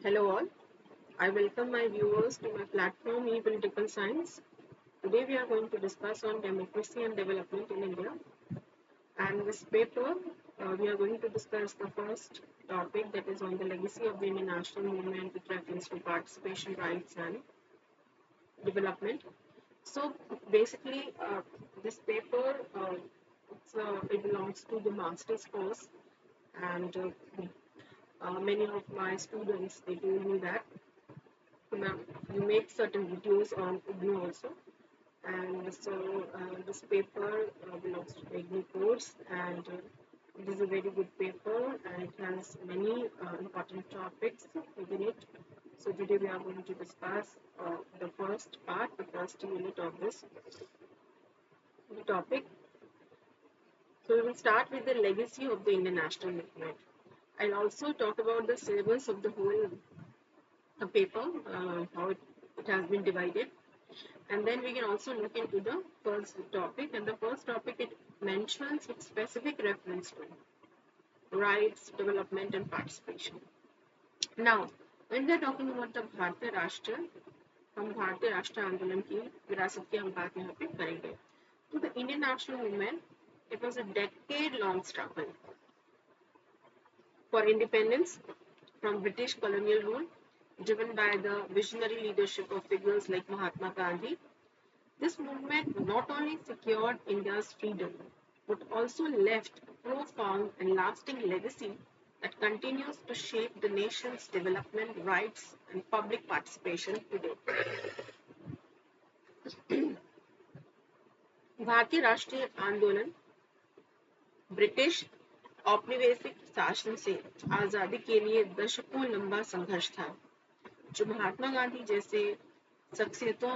Hello all, I welcome my viewers to my platform E-Political Science. Today we are going to discuss on democracy and development in India. And this paper, we are going to discuss the first topic, that is on the legacy of the Indian national movement with reference to participation, rights and development. So basically, this paper, it belongs to the master's course, and many of my students, they told me that you make certain videos on Ignou also, and so this paper belongs to the Ignou course, and it is a very good paper and it has many important topics within it. So today we are going to discuss the first part, the first unit of this topic. So we will start with the legacy of the Indian national movement. I'll also talk about the syllabus of the whole paper, how it has been divided. And then we can also look into the first topic. And the first topic, it mentions with specific reference to rights, development and participation. Now, when we are talking about the भारतीय राष्ट्र, हम भारतीय राष्ट्र आंदोलन की विरासत की हम बात यहाँ पे करेंगे. So the Indian national movement, it was a decade-long struggle for independence from British colonial rule, driven by the visionary leadership of figures like Mahatma Gandhi. This movement not only secured India's freedom, but also left a profound and lasting legacy that continues to shape the nation's development, rights, and public participation today. भारतीय राष्ट्रीय आंदोलन British औपनिवेशिक शासन से आजादी के लिए दशकों लंबा संघर्ष था, जो महात्मा गांधी जैसे शख्सियतों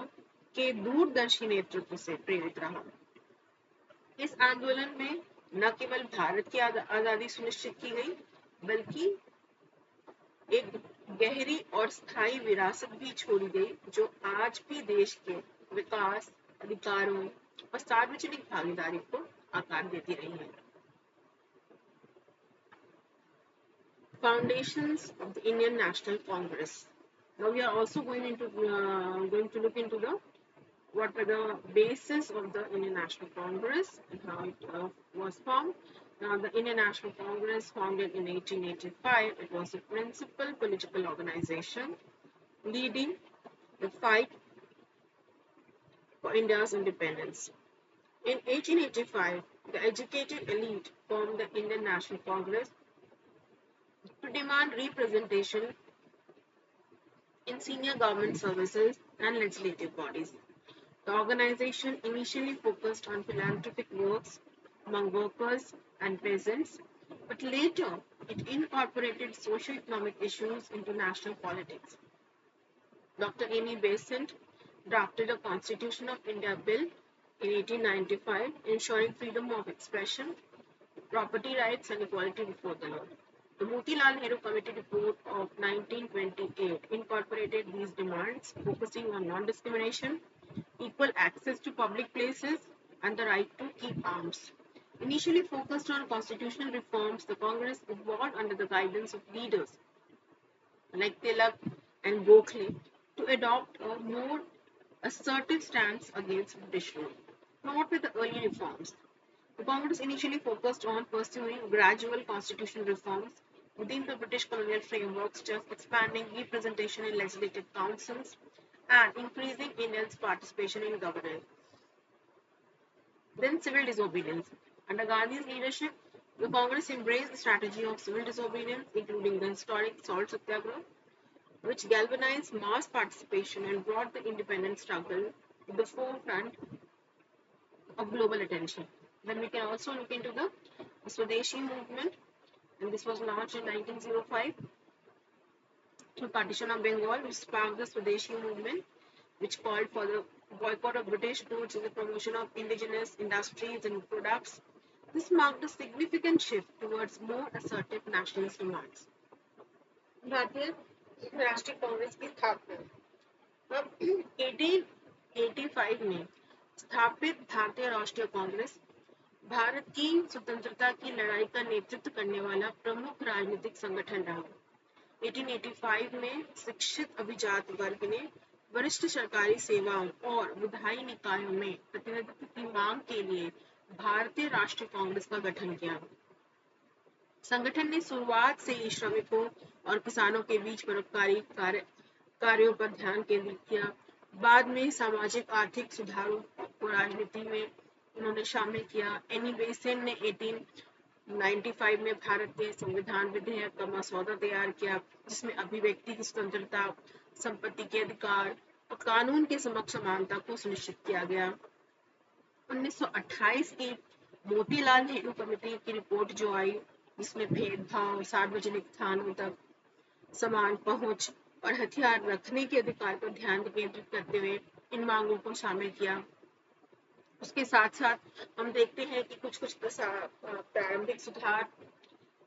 के दूरदर्शी नेतृत्व से प्रेरित रहा. इस आंदोलन में न केवल भारत की आजादी सुनिश्चित की गई, बल्कि एक गहरी और स्थायी विरासत भी छोड़ी गई, जो आज भी देश के विकास, अधिकारों और सार्वजनिक भागीदारी को आकार देती रही है. Foundations of the Indian National Congress. Now we are also going to look into what were the basis of the Indian National Congress and how it was formed. Now, the Indian National Congress, founded in 1885, it was a principal political organization leading the fight for India's independence. In 1885, the educated elite formed the Indian National Congress to demand representation in senior government services and legislative bodies. The organization initially focused on philanthropic works among workers and peasants, but later it incorporated socio-economic issues into national politics. Dr. A.M. Peasant drafted a Constitution of India Bill in 1895, ensuring freedom of expression, property rights and equality before the law. The Motilal Nehru Committee report of 1928 incorporated these demands, focusing on non-discrimination, equal access to public places, and the right to keep arms. Initially focused on constitutional reforms, the Congress evolved under the guidance of leaders like Tilak and Gokhale to adopt a more assertive stance against British rule. Now, what were the early reforms? The Congress initially focused on pursuing gradual constitutional reforms within the British colonial frameworks, just expanding representation in legislative councils and increasing Indians' participation in governance. Then civil disobedience. Under Gandhi's leadership, the Congress embraced the strategy of civil disobedience, including the historic Salt Satyagraha, which galvanized mass participation and brought the independence struggle to the forefront of global attention. Then we can also look into the Swadeshi movement, and this was launched in 1905 through partition of Bengal, which sparked the Swadeshi movement, which called for the boycott of British goods and the promotion of indigenous industries and products. This marked a significant shift towards more assertive nationalist demands. भारतीय राष्ट्रीय कांग्रेस की स्थापना. अब 1885 में स्थापित भारतीय राष्ट्रीय कांग्रेस भारत की स्वतंत्रता की लड़ाई का नेतृत्व करने वाला प्रमुख राजनीतिक संगठन रहा. 1885 में शिक्षित अभिजात वर्ग ने वरिष्ठ सरकारी सेवाओं और विधायी निकायों में प्रतिनिधित्व की मांग के लिए भारतीय राष्ट्रीय कांग्रेस का गठन किया। संगठन ने शुरुआत से ही श्रमिकों और किसानों के बीच परोपकारी कार्यों पर ध्यान केंद्रित किया। बाद में सामाजिक आर्थिक सुधारों को राजनीति में उन्होंने शामिल किया। एनी बेसेंट ने 1895 में भारतीय संविधान विधेयक का मसौदा तैयार किया, जिसमें अभिव्यक्ति की स्वतंत्रता, संपत्ति के अधिकार और कानून के समक्ष समानता को सुनिश्चित किया गया। 1928 की मोतीलाल नेहरू कमेटी की रिपोर्ट जो आई, जिसमें भेदभाव, सार्वजनिक स्थानों तक समान पहुंच और हथियार रखने के अधिकार पर ध्यान केंद्रित करते हुए इन मांगों को शामिल किया। उसके साथ साथ हम देखते हैं कि कुछ प्रारंभिक सुधार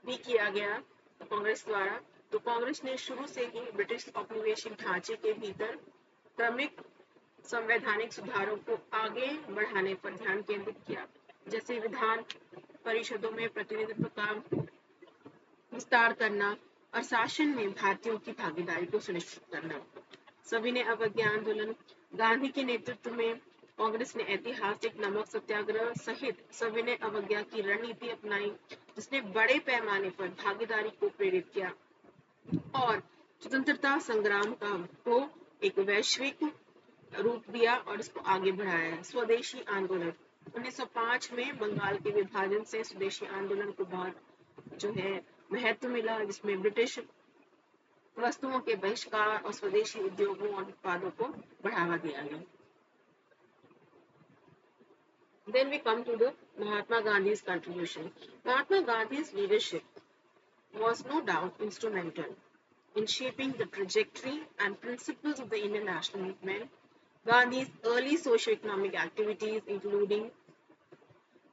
भी किया गया कांग्रेस द्वारा। तो कांग्रेस ने शुरू से ही ब्रिटिश औपनिवेशिक ढांचे के भीतर क्रमिक संवैधानिक सुधारों को आगे बढ़ाने पर ध्यान केंद्रित किया, जैसे विधान परिषदों में प्रतिनिधित्व का विस्तार करना और शासन में भारतीयों की भागीदारी को सुनिश्चित करना। सविनय अवज्ञा आंदोलन, गांधी के नेतृत्व में कांग्रेस ने ऐतिहासिक नमक सत्याग्रह सहित सविनय अवज्ञा की रणनीति अपनाई, जिसने बड़े पैमाने पर भागीदारी को प्रेरित किया और स्वतंत्रता संग्राम को एक वैश्विक रूप दिया और इसको आगे बढ़ाया। स्वदेशी आंदोलन, 1905 में बंगाल के विभाजन से स्वदेशी आंदोलन को बहुत महत्व मिला, जिसमें ब्रिटिश वस्तुओं के बहिष्कार और स्वदेशी उद्योगों और उत्पादों को बढ़ावा दिया गया। Then we come to the Mahatma Gandhi's contribution. Mahatma Gandhi's leadership was no doubt instrumental in shaping the trajectory and principles of the Indian national movement. Gandhi's early socio-economic activities, including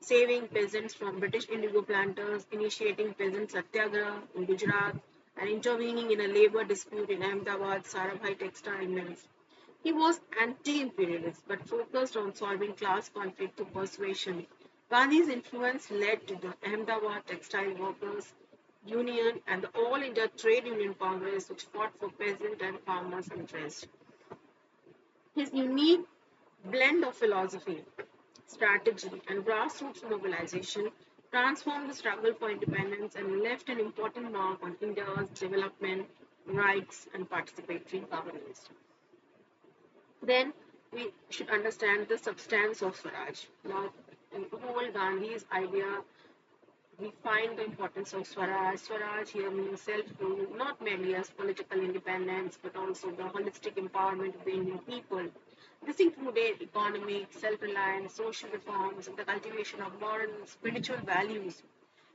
saving peasants from British indigo planters, initiating peasant satyagraha in Gujarat, and intervening in a labor dispute in Ahmedabad Sarabhai textile mills. He was anti-imperialist but focused on solving class conflict through persuasion. Gandhi's influence led to the Ahmedabad Textile Workers Union and the All India Trade Union Congress, which fought for peasant and farmers' interests. His unique blend of philosophy, strategy, and grassroots mobilization transformed the struggle for independence and left an important mark on India's development, rights, and participatory governance. Then we should understand the substance of Swaraj. Now, in whole Gandhi's idea, we find the importance of Swaraj. Swaraj here means self-rule, not merely as political independence, but also the holistic empowerment of the Indian people. This included economic, self-reliance, social reforms, and the cultivation of moral and spiritual values.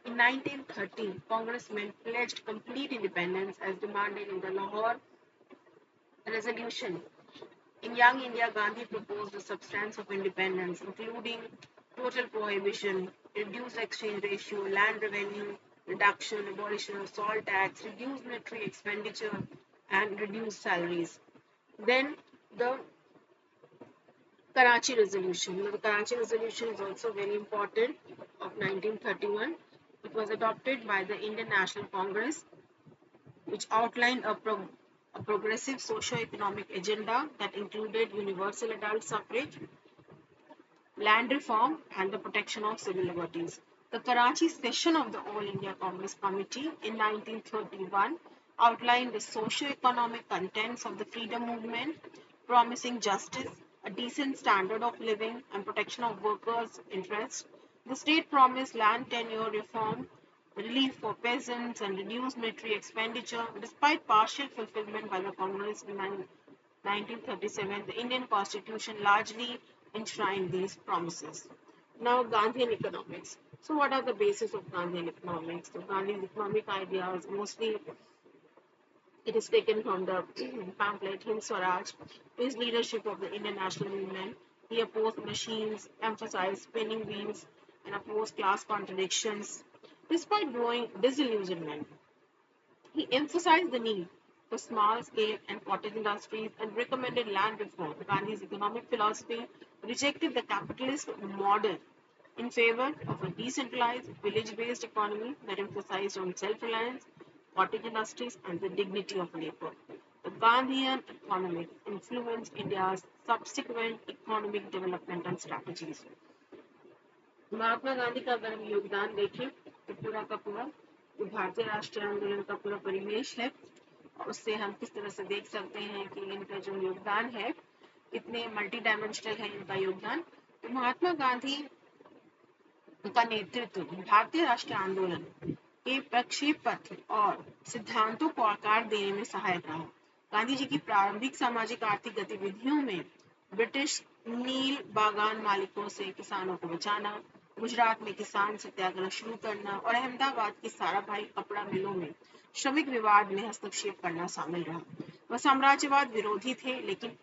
In 1930, congressmen pledged complete independence as demanded in the Lahore Resolution. In Young India, Gandhi proposed the substance of independence, including total prohibition, reduced exchange ratio, land revenue reduction, abolition of salt tax, reduced military expenditure, and reduced salaries. Then the Karachi Resolution. The Karachi Resolution is also very important, of 1931. It was adopted by the Indian National Congress, which outlined a progressive socio-economic agenda that included universal adult suffrage, land reform, and the protection of civil liberties. The Karachi session of the All India Congress Committee in 1931 outlined the socio-economic contents of the freedom movement, promising justice, a decent standard of living, and protection of workers' interests. The state promised land tenure reform, relief for peasants, and reduced military expenditure. Despite partial fulfillment by the Congress in 1937, the Indian Constitution largely enshrined these promises. Now, Gandhian economics. So, what are the basis of Gandhian economics? So, Gandhi's economic ideas, mostly it is taken from the pamphlet Hind Swaraj. His leadership of the Indian national movement, he opposed machines, emphasized spinning wheels, and opposed class contradictions. Despite growing disillusionment, he emphasized the need for small-scale and cottage industries and recommended land reform. Gandhi's economic philosophy rejected the capitalist model in favor of a decentralized, village-based economy that emphasized on self-reliance, cottage industries, and the dignity of labor. The Gandhian economics influenced India's subsequent economic development and strategies. Mahatma Gandhi का अगर हम योगदान देखें तो पूरा का पूरा जो भारतीय राष्ट्रीय आंदोलन का पूरा परिवेश है, और उससे हम किस तरह से देख सकते हैं कि इनका जो योगदान है कितने मल्टी डायमेंशनल है इनका योगदान। तो महात्मा गांधी का नेतृत्व भारतीय राष्ट्रीय आंदोलन के प्रक्षेपथ और सिद्धांतों को आकार देने में सहायक रहा। गांधी जी की प्रारंभिक सामाजिक आर्थिक गतिविधियों में ब्रिटिश नील बागान मालिकों से किसानों को बचाना, गुजरात में किसान सत्याग्रह शुरू करना और अहमदाबाद की साराभाई कपड़ा मिलों में श्रमिक विवाद में हस्तक्षेप करना शामिल रहा। वह साम्राज्यवाद विरोधी थे, लेकिन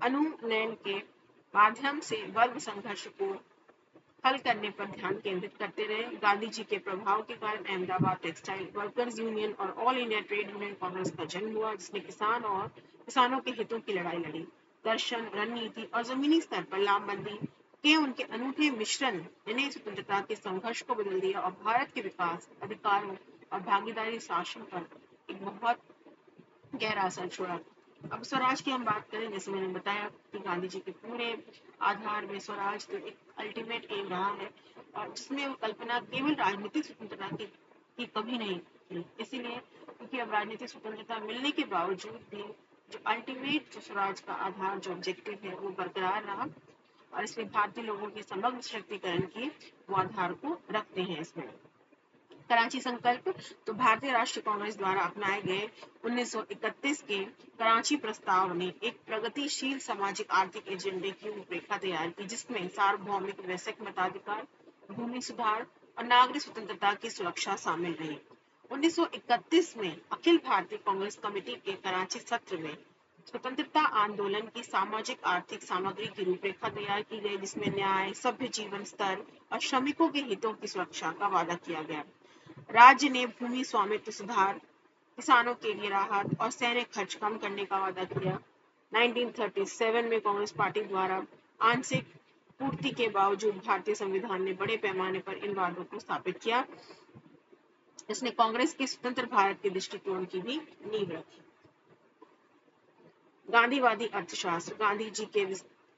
अनुनयन के माध्यम से वर्ग संघर्ष को हल करने पर ध्यान केंद्रित करते रहे। गांधी जी के प्रभाव के कारण अहमदाबाद टेक्सटाइल वर्कर्स यूनियन और all India trade union Congress का जन्म हुआ, जिसने किसानों के हितों की लड़ाई लड़ी। दर्शन, रणनीति और जमीनी स्तर पर लामबंदी के उनके अनूठे मिश्रण ने स्वतंत्रता के संघर्ष को बदल दिया और भारत के विकास, अधिकारों और भागीदारी शासन पर एक बहुत गहरा असर छोड़ा। अब स्वराज की हम बात करें, जैसे मैंने बताया कि गांधी जी के पूरे आधार में स्वराज तो एक अल्टीमेट एम रहा है, और जिसमें वो कल्पना केवल राजनीतिक स्वतंत्रता की कभी नहीं थी। इसीलिए क्योंकि अब राजनीतिक स्वतंत्रता मिलने के बावजूद भी जो अल्टीमेट जो स्वराज का आधार जो ऑब्जेक्टिव है वो बरकरार रहा, और इसमें भारतीय लोगों के समग्र सशक्तिकरण के वो आधार को रखते हैं। इसमें कराची संकल्प तो भारतीय राष्ट्रीय कांग्रेस द्वारा अपनाए गए 1931 के कराची प्रस्ताव ने एक प्रगतिशील सामाजिक आर्थिक एजेंडे की रूपरेखा तैयार की, जिसमें सार्वभौमिक वैश्विक मताधिकार, भूमि सुधार और नागरिक स्वतंत्रता की सुरक्षा शामिल रही। 1931 में अखिल भारतीय कांग्रेस कमेटी के कराची सत्र में स्वतंत्रता आंदोलन की सामाजिक आर्थिक सामग्री की रूपरेखा तैयार की गई, जिसमें न्याय, सभ्य जीवन स्तर और श्रमिकों के हितों की सुरक्षा का वादा किया गया। राज्य ने भूमि स्वामित्व सुधार, किसानों के लिए राहत और सैन्य खर्च कम करने का वादा किया। 1937 में कांग्रेस पार्टी द्वारा आंशिक पूर्ति के बावजूद भारतीय संविधान ने बड़े पैमाने पर इन वादों को स्थापित किया। इसने कांग्रेस के स्वतंत्र भारत के दृष्टिकोण की भी नींव रखी। गांधीवादी अर्थशास्त्र, गांधी जी के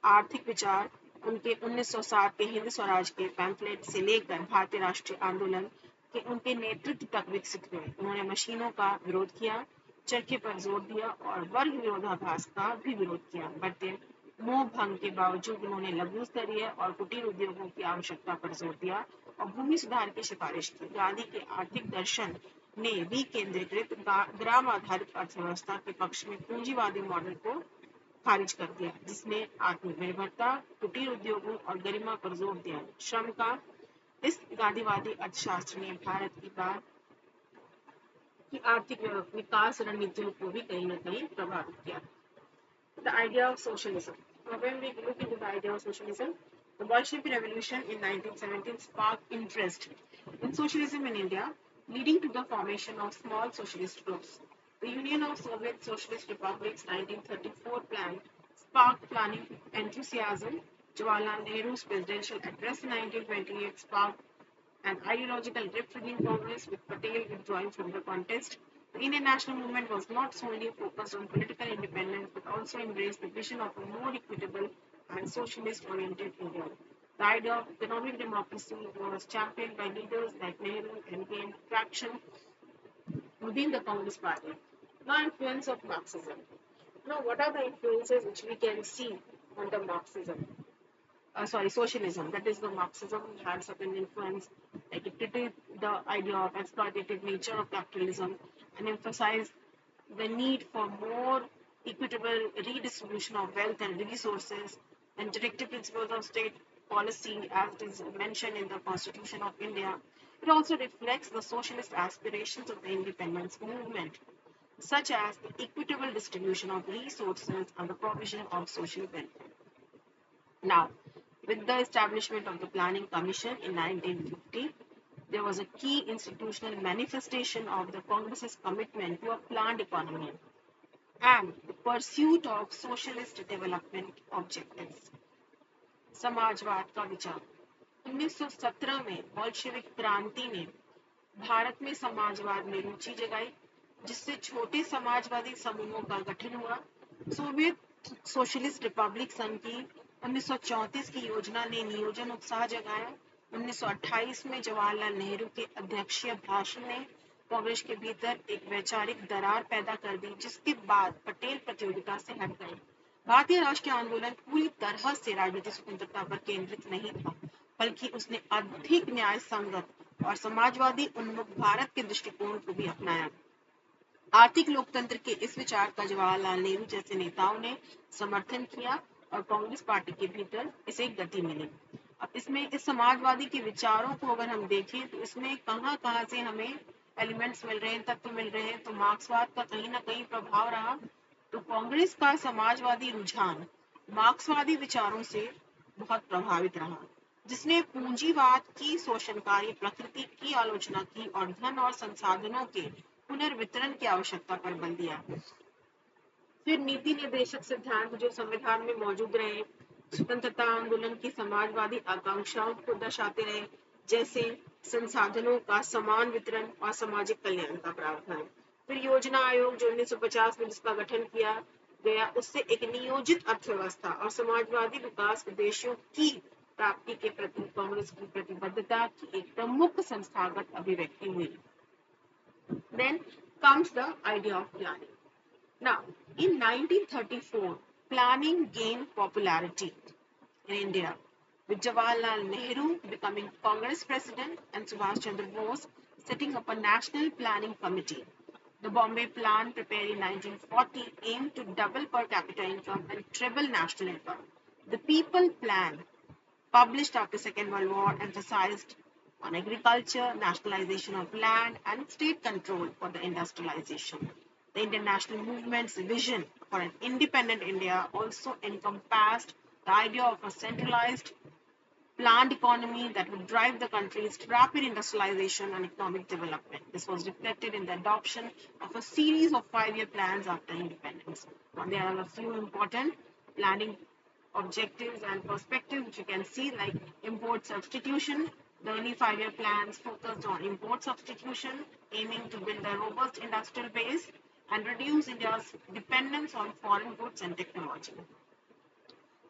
आर्थिक विचार उनके 1907 के हिंद स्वराज के पैम्फलेट से लेकर भारतीय राष्ट्रीय आंदोलन के उनके नेतृत्व तक विकसित हुए। उन्होंने मशीनों का विरोध किया, चरखे पर जोर दिया और वर्ग विरोधाभास का भी विरोध किया। बढ़ते मोह भंग के बावजूद उन्होंने लघु स्तरीय और कुटीर उद्योगों की आवश्यकता पर जोर दिया और भूमि सुधार की सिफारिश की। गांधी के आर्थिक दर्शन ने विकेंद्रीकृत ग्राम आधारित अर्थव्यवस्था के पक्ष में पूंजीवादी मॉडल को खारिज कर दिया, जिसने आत्मनिर्भरता, कुटीर उद्योगों और गरिमा पर जोर दिया। श्रम का इस गांधीवादी अर्थशास्त्र ने भारत की आर्थिक विकास रणनीतियों को भी कहीं न कहीं प्रभावित किया। The idea of socialism. When we look into the idea of socialism, the Bolshevik Revolution in 1917 sparked interest in socialism in India, leading to the formation of small socialist groups. The Union of Soviet Socialist Republics 1934 plan sparked planning enthusiasm. Jawaharlal Nehru's presidential address in 1928 sparked an ideological rift within Congress, with Patel withdrawing from the contest. The Indian national movement was not solely focused on political independence, but also embraced the vision of a more equitable and socialist-oriented India. The idea of economic democracy was championed by leaders like Nehru and gained traction within the Congress party. Now, influence of Marxism. Now, what are the influences which we can see under Marxism? Socialism, that is the Marxism had certain influence, like it treated the idea of exploitative nature of capitalism and emphasized the need for more equitable redistribution of wealth and resources and directive principles of state policy as it is mentioned in the Constitution of India. It also reflects the socialist aspirations of the independence movement, such as the equitable distribution of resources and the provision of social benefit. Now, with the establishment of the Planning Commission in 1950, there was a key institutional manifestation of the Congress's commitment to a planned economy and the pursuit of socialist development objectives. समाजवाद का विचार 1917 में Bolshevik क्रांति ने भारत में समाजवाद में रुचि जगाई, जिससे छोटे समाजवादी समूहों का गठन हुआ। सोवियत सोशलिस्ट रिपब्लिक संघ की 1934 की योजना ने नियोजन उत्साह जगाया। 1928 में जवाहरलाल नेहरू के अध्यक्षीय भाषण ने कांग्रेस के भीतर एक वैचारिक दरार पैदा कर दी, जिसके बाद पटेल प्रतियोगिता से हट गए। भारतीय राष्ट्रीय आंदोलन पूरी तरह से राजनीतिक स्वतंत्रता पर केंद्रित नहीं था, बल्कि उसने अधिक न्याय संगत और समाजवादी उन्मुख भारत के दृष्टिकोण को भी अपनाया। आर्थिक लोकतंत्र के इस विचार का जवाहरलाल नेहरू जैसे नेताओं ने समर्थन किया और कांग्रेस पार्टी के भीतर इसे गति मिली। अब इसमें इस समाजवादी के विचारों को अगर हम देखें तो इसमें कहां से हमें एलिमेंट्स मिल रहे हैं, तत्व मिल रहे हैं, तो मार्क्सवाद का कहीं ना कहीं प्रभाव रहा। तो कांग्रेस का समाजवादी रुझान मार्क्सवादी विचारों से बहुत प्रभावित रहा, जिसने पूंजीवाद की शोषणकारी प्रकृति की आलोचना की और धन और संसाधनों के पुनर्वितरण की आवश्यकता पर बल दिया। फिर नीति निर्देशक सिद्धांत जो संविधान में मौजूद रहे, स्वतंत्रता आंदोलन की समाजवादी आकांक्षाओं को दर्शाते रहे, जैसे संसाधनों का समान वितरण और सामाजिक कल्याण का प्रावधान। फिर योजना आयोग जो 1950 में जिसका गठन किया गया, उससे एक नियोजित अर्थव्यवस्था और समाजवादी विकास उद्देश्यों की प्राप्ति के प्रति कांग्रेस की प्रतिबद्धता की एक प्रमुख संस्थागत अभिव्यक्ति हुई। Then comes the idea of planning. Now, in 1934, planning gained popularity in India, with Jawaharlal Nehru becoming Congress president and Subhash Chandra Bose setting up a national planning committee. The Bombay Plan, prepared in 1940, aimed to double per capita income and treble national income. The People Plan, published after Second World War, emphasized on agriculture, nationalization of land, and state control for the industrialization. The Indian national movement's vision for an independent India also encompassed the idea of a centralized, planned economy that would drive the country's rapid industrialization and economic development. This was reflected in the adoption of a series of 5-year plans after independence. Now, there are a few important planning objectives and perspectives which you can see, like import substitution. The early 5-year plans focused on import substitution, aiming to build a robust industrial base and reduce India's dependence on foreign goods and technology.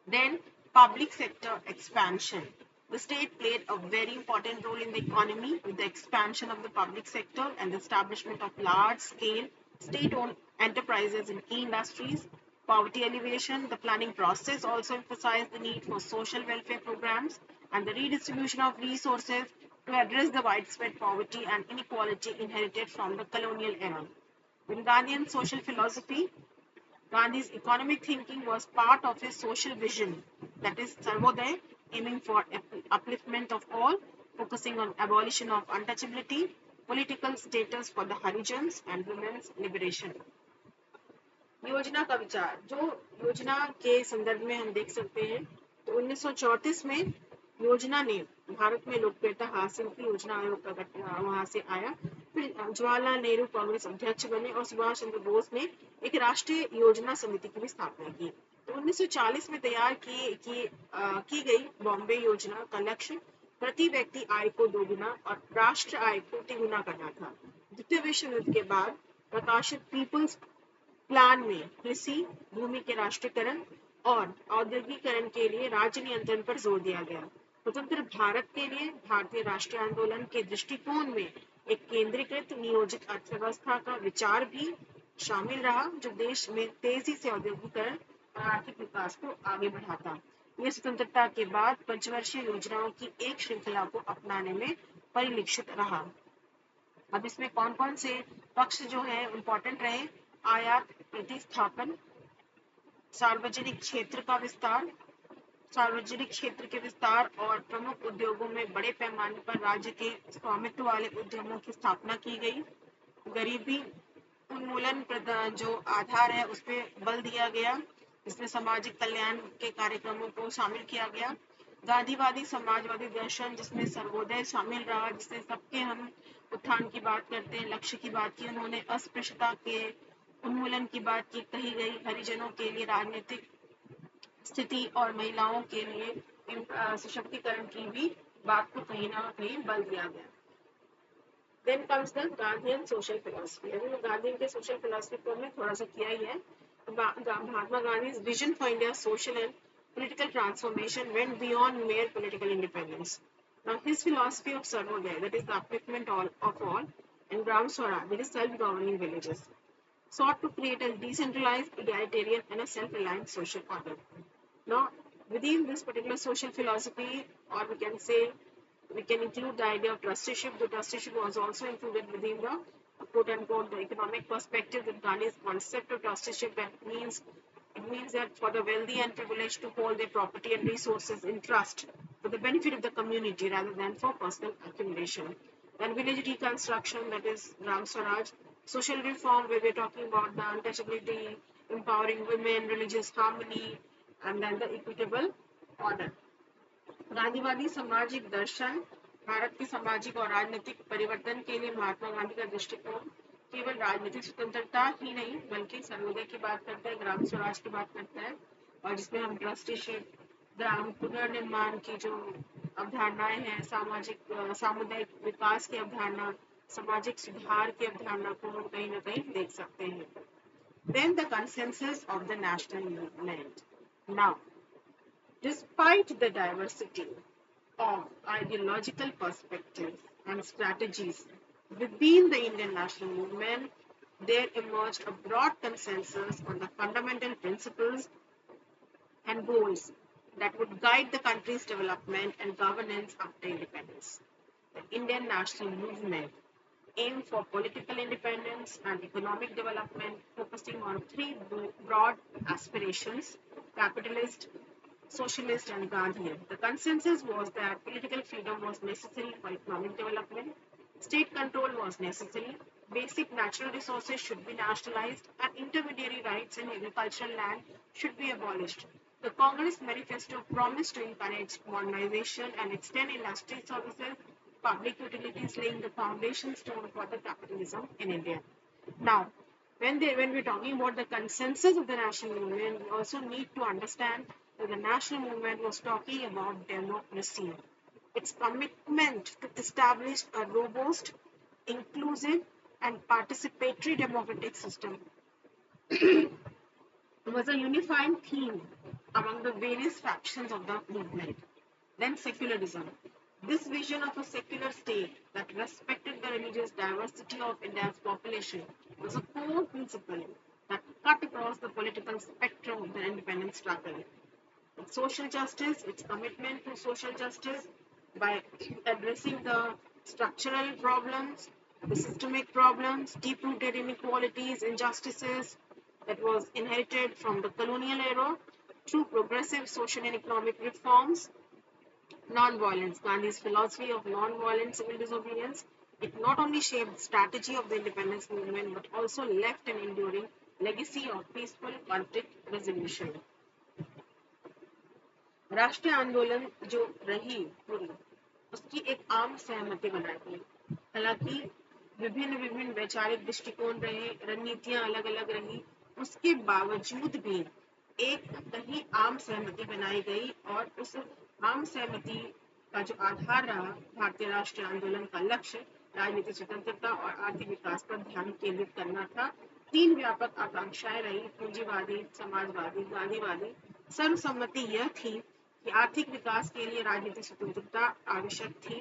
Then, public sector expansion. The state played a very important role in the economy with the expansion of the public sector and the establishment of large-scale state-owned enterprises in key industries. Poverty alleviation. The planning process also emphasized the need for social welfare programs and the redistribution of resources to address the widespread poverty and inequality inherited from the colonial era. In Gandhian social philosophy, Gandhi's economic thinking was part of his social vision, that is Sarvodaya, aiming for upliftment of all, focusing on abolition of untouchability, political status for the Harijans, and women's liberation. योजना का विचार, जो योजना के संदर्भ में हम देख सकते हैं, तो 1934 में योजना ने भारत में लोकप्रियता हासिल की। योजना आयोग का गठन वहां से आया। फिर जवाहरलाल नेहरू कांग्रेस अध्यक्ष बने और सुभाष चंद्र बोस ने एक राष्ट्रीय योजना समिति की भी स्थापना की। तो 1940 में तैयार की गई बॉम्बे योजना का लक्ष्य प्रति व्यक्ति आय को दोगुना और राष्ट्र आय को तिगुना करना था। द्वितीय विश्व युद्ध के बाद प्रकाशित पीपल्स प्लान में कृषि, भूमि के राष्ट्रीयकरण और औद्योगिकरण के लिए राज्य नियंत्रण पर जोर दिया गया। स्वतंत्र भारत के लिए भारतीय राष्ट्रीय आंदोलन के दृष्टिकोण में एक केंद्रीकृत नियोजित अर्थव्यवस्था का विचार भी शामिल रहा, जो देश में तेजी से औद्योगिकरण और आर्थिक विकास को आगे बढ़ाता। यह स्वतंत्रता के बाद पंचवर्षीय योजनाओं की एक श्रृंखला को अपनाने में परिलक्षित रहा। अब इसमें कौन कौन से पक्ष जो है इम्पोर्टेंट रहे? आयात प्रतिस्थापन, सार्वजनिक क्षेत्र का विस्तार, सार्वजनिक क्षेत्र के विस्तार और प्रमुख उद्योगों में बड़े पैमाने पर राज्य के स्वामित्व वाले उद्यमों की स्थापना की गई। गरीबी उन्मूलन जो आधार है उस पर बल दिया गया। इसमें सामाजिक कल्याण के कार्यक्रमों को शामिल किया गया। गांधीवादी समाजवादी दर्शन जिसमें सर्वोदय शामिल रहा, जिसमें सबके हम उत्थान की बात करते हैं, लक्ष्य की बात की उन्होंने, अस्पृश्यता के उन्मूलन की बात की कही गई, हरिजनों के लिए राजनीतिक स्थिति और महिलाओं के लिए सशक्तिकरण की भी बात को कहीं ना कहीं बल दिया गया। Then comes the Gandhian social philosophy. अभी मैं गांधी के social philosophy को हमने थोड़ा सा किया ही है. Mahatma Gandhi's vision for India's social and political transformation went beyond mere political independence. Now, his philosophy of Sarvodaya, that is the upliftment of all, and Gram Swaraj, that is self-governing villages, sought to create a decentralized, egalitarian, and a self-reliant social order. Now, within this particular social philosophy, or we can say, we can include the idea of trusteeship. The trusteeship was also included within the quote unquote the economic perspective. That Gandhi's concept of trusteeship, that means it means that for the wealthy and privileged to hold their property and resources in trust for the benefit of the community rather than for personal accumulation. Then village reconstruction, that is Ram Swaraj. Social reform, where we're talking about the untouchability, empowering women, religious harmony, and then the equitable order. गांधीवादी सामाजिक दर्शन, भारत के सामाजिक और राजनीतिक परिवर्तन के लिए महात्मा गांधी का दृष्टिकोण केवल राजनीतिक स्वतंत्रता ही नहीं बल्कि सर्वोदय की बात करता है, ग्राम स्वराज की बात करता है, और जिसमें हम ट्रस्टीशिप, ग्राम पुनर्निर्माण की जो अवधारणाएं हैं, सामाजिक सामुदायिक विकास की अवधारणा, सामाजिक सुधार की अवधारणा को हम कहीं ना कहीं देख सकते हैं. Then the consensus of the national movement. Now, despite the diversity of ideological perspectives and strategies within the Indian national movement, there emerged a broad consensus on the fundamental principles and goals that would guide the country's development and governance after independence. The Indian national movement aimed for political independence and economic development, focusing on three broad aspirations: capitalist, socialist, and Gandhian. The consensus was that political freedom was necessary for economic development, state control was necessary, basic natural resources should be nationalized, and intermediary rights in agricultural land should be abolished. The Congress manifesto promised to encourage modernization and extend industry services, public utilities, laying the foundation stone for the capitalism in India. Now, when we're talking about the consensus of the national movement, we also need to understand that the national movement was talking about democracy. Its commitment to establish a robust, inclusive, and participatory democratic system was a unifying theme among the various factions of the movement. Then secularism. This vision of a secular state that respected the religious diversity of India's population was a core principle that cut across the political spectrum of the independence struggle. Social justice, its commitment to social justice by addressing the structural problems, the systemic problems, deep-rooted inequalities, injustices that was inherited from the colonial era through progressive social and economic reforms. Non-violence, Gandhi's philosophy of non-violent civil disobedience, it not only shaped the strategy of the independence movement but also left an enduring legacy of peaceful conflict resolution. राष्ट्रीय आंदोलन जो रही पूरी, उसकी एक आम सहमति बनाई गई. हालांकि विभिन्न विभिन्न वैचारिक दृष्टिकोण रहे, रणनीतियां अलग अलग रही, उसके बावजूद भी एक कहीं आम सहमति बनाई गई और उस आम सहमति का जो आधार रहा, भारतीय राष्ट्रीय आंदोलन का लक्ष्य राजनीतिक स्वतंत्रता और आर्थिक विकास पर ध्यान केंद्रित करना था. तीन व्यापक आकांक्षाएं रही: पूंजीवादी, समाजवादी, गांधीवादी. सर्वसम्मति यह थी कि आर्थिक विकास के लिए राजनीतिक स्वतंत्रता आवश्यक थी,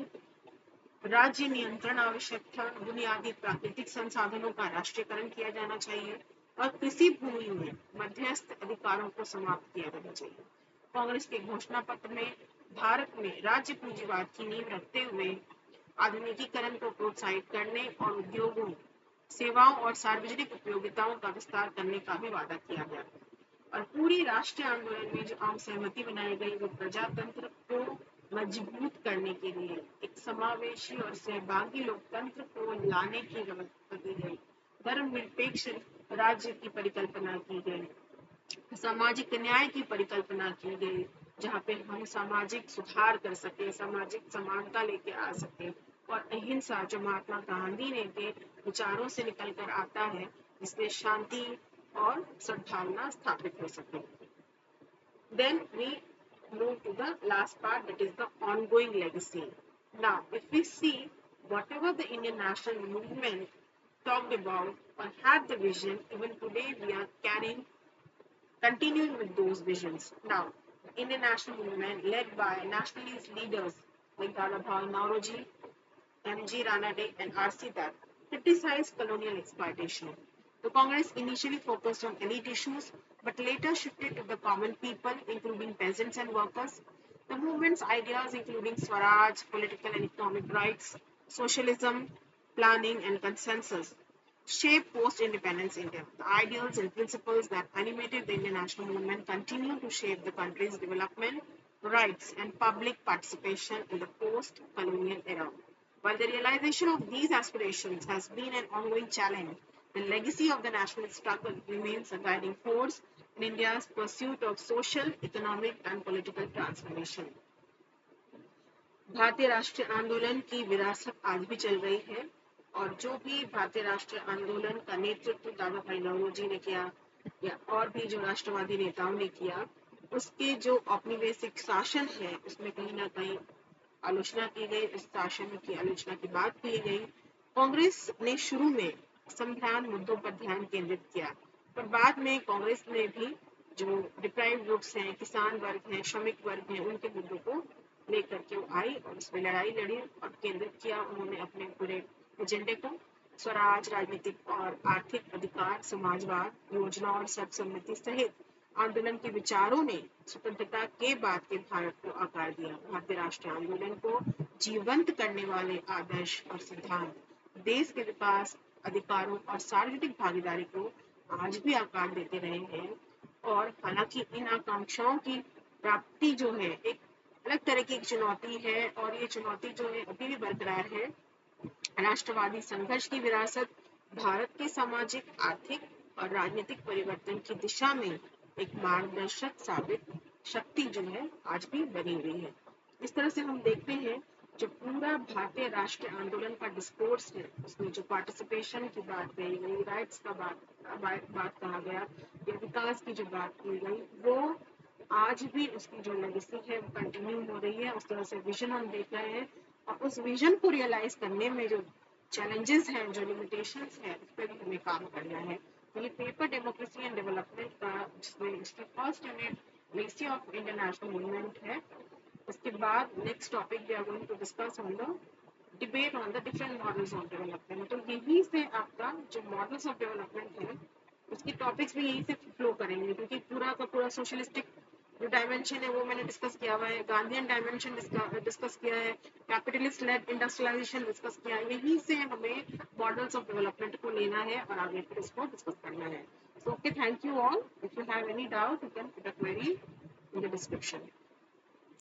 राज्य नियंत्रण आवश्यक था, बुनियादी प्राकृतिक संसाधनों का राष्ट्रीयकरण किया जाना चाहिए और कृषि भूमि में मध्यस्थ अधिकारों को समाप्त किया जाना चाहिए. कांग्रेस के घोषणा पत्र में भारत में राज्य पूंजीवाद की नींव रखते हुए आधुनिकीकरण को प्रोत्साहित करने और उद्योगों, सेवाओं और सार्वजनिक उपयोगिताओं का विस्तार करने का भी वादा किया गया. और पूरी राष्ट्रीय आंदोलन में जो आम सहमति बनाई गई वो प्रजातंत्र को मजबूत करने के लिए एक समावेशी और सहभागी लोकतंत्र को लाने की व्यवस्था की गई, धर्मनिरपेक्ष राज्य की परिकल्पना की गई, सामाजिक न्याय की परिकल्पना की गई, जहाँ पे हम सामाजिक सुधार कर सके, सामाजिक समानता लेके आ सके, और अहिंसा जो महात्मा गांधी ने के विचारों से निकलकर आता है, जिसमें शांति और सद्भावना स्थापित हो सके. Then we move to the last part, that is the ongoing legacy. Now, if we see whatever the Indian national movement talked about or had the vision, even today we are continuing with those visions. Now, Indian national movement led by nationalist leaders like Dadabhai Nauroji, M.G. Ranade, and R.C. Dutt criticized colonial exploitation. The Congress initially focused on elite issues, but later shifted to the common people, including peasants and workers. The movement's ideas, including Swaraj, political and economic rights, socialism, planning, and consensus, shaped post-independence India. The ideals and principles that animated the Indian national movement continue to shape the country's development, rights, and public participation in the post-colonial era. While the realization of these aspirations has been an ongoing challenge, the legacy of the national struggle remains a guiding force in India's pursuit of social, economic, and political transformation. भारतीय राष्ट्रीय आंदोलन की विरासत आज भी चल रही है और जो भी भारतीय राष्ट्रीय आंदोलन का नेतृत्व दादा भाई नौरोजी ने किया या और भी जो राष्ट्रवादी नेताओं ने किया, उसके जो औपनिवेशिक शासन है उसमें कहीं ना कहीं आलोचना की गई, इस शासन की आलोचना की बात की गई। कांग्रेस ने शुरू में संविधान मुद्दों पर ध्यान केंद्रित किया, पर बाद में कांग्रेस ने भी जो डिप्राइव्ड ग्रुप्स हैं, किसान वर्ग हैं, श्रमिक वर्ग हैं, उनके मुद्दों को लेकर के वो आई और उसमें लड़ाई लड़ी और केंद्रित किया उन्होंने अपने पूरे एजेंडे को। स्वराज, राजनीतिक और आर्थिक अधिकार, समाजवाद, योजना और सर्वसम्मति सहित आंदोलन के विचारों ने स्वतंत्रता के बाद के भारत को आकार दिया। भारतीय राष्ट्रीय आंदोलन को जीवंत करने वाले आदर्श और सिद्धांत देश के विकास, अधिकारों और सार्वजनिक भागीदारी को आज भी आकार देते रहे हैं और हालांकि इन आकांक्षाओं की प्राप्ति जो है एक अलग तरह की एक चुनौती है और ये चुनौती जो है अभी भी बरकरार है। राष्ट्रवादी संघर्ष की विरासत भारत के सामाजिक, आर्थिक और राजनीतिक परिवर्तन की दिशा में एक मार्गदर्शक साबित शक्ति जो है आज भी बनी हुई है। इस तरह से हम देखते हैं जो पूरा भारतीय राष्ट्रीय आंदोलन का डिस्कोर्स है उसमें जो पार्टिसिपेशन की बात कही गई, राइट्स का बात कहा गया या विकास की जो बात की गई, वो आज भी उसकी जो लेगेसी है वो कंटिन्यू हो रही है। उस तरह से विजन हम देख रहे हैं और उस विजन को रियलाइज करने में जो चैलेंजेस हैं, जो लिमिटेशंस हैं, उस पर भी हमें काम करना है। तो ये पेपर डेमोक्रेसी एंड डेवलपमेंट का जिसमें इसकी first unit legacy of Indian national movement है। उसके बाद next topic we are going to discuss on the debate on the different models of development. तो यही से आपका जो मॉडल्स ऑफ डेवलपमेंट है उसके टॉपिक्स भी यही से फ्लो करेंगे क्योंकि पूरा का पूरा सोशलिस्टिक जो डायमेंशन है वो मैंने डिस्कस किया हुआ है, गांधीयन डायमेंशन डिस्कस किया है, कैपिटलिस्ट लेड इंडस्ट्रियलाइजेशन डिस्कस किया है। यहीं से हमें मॉडल्स ऑफ डेवलपमेंट को लेना है और आगे फिर इसको डिस्कस करना है। So okay, thank you all. If you have any doubt you can put a query in the description.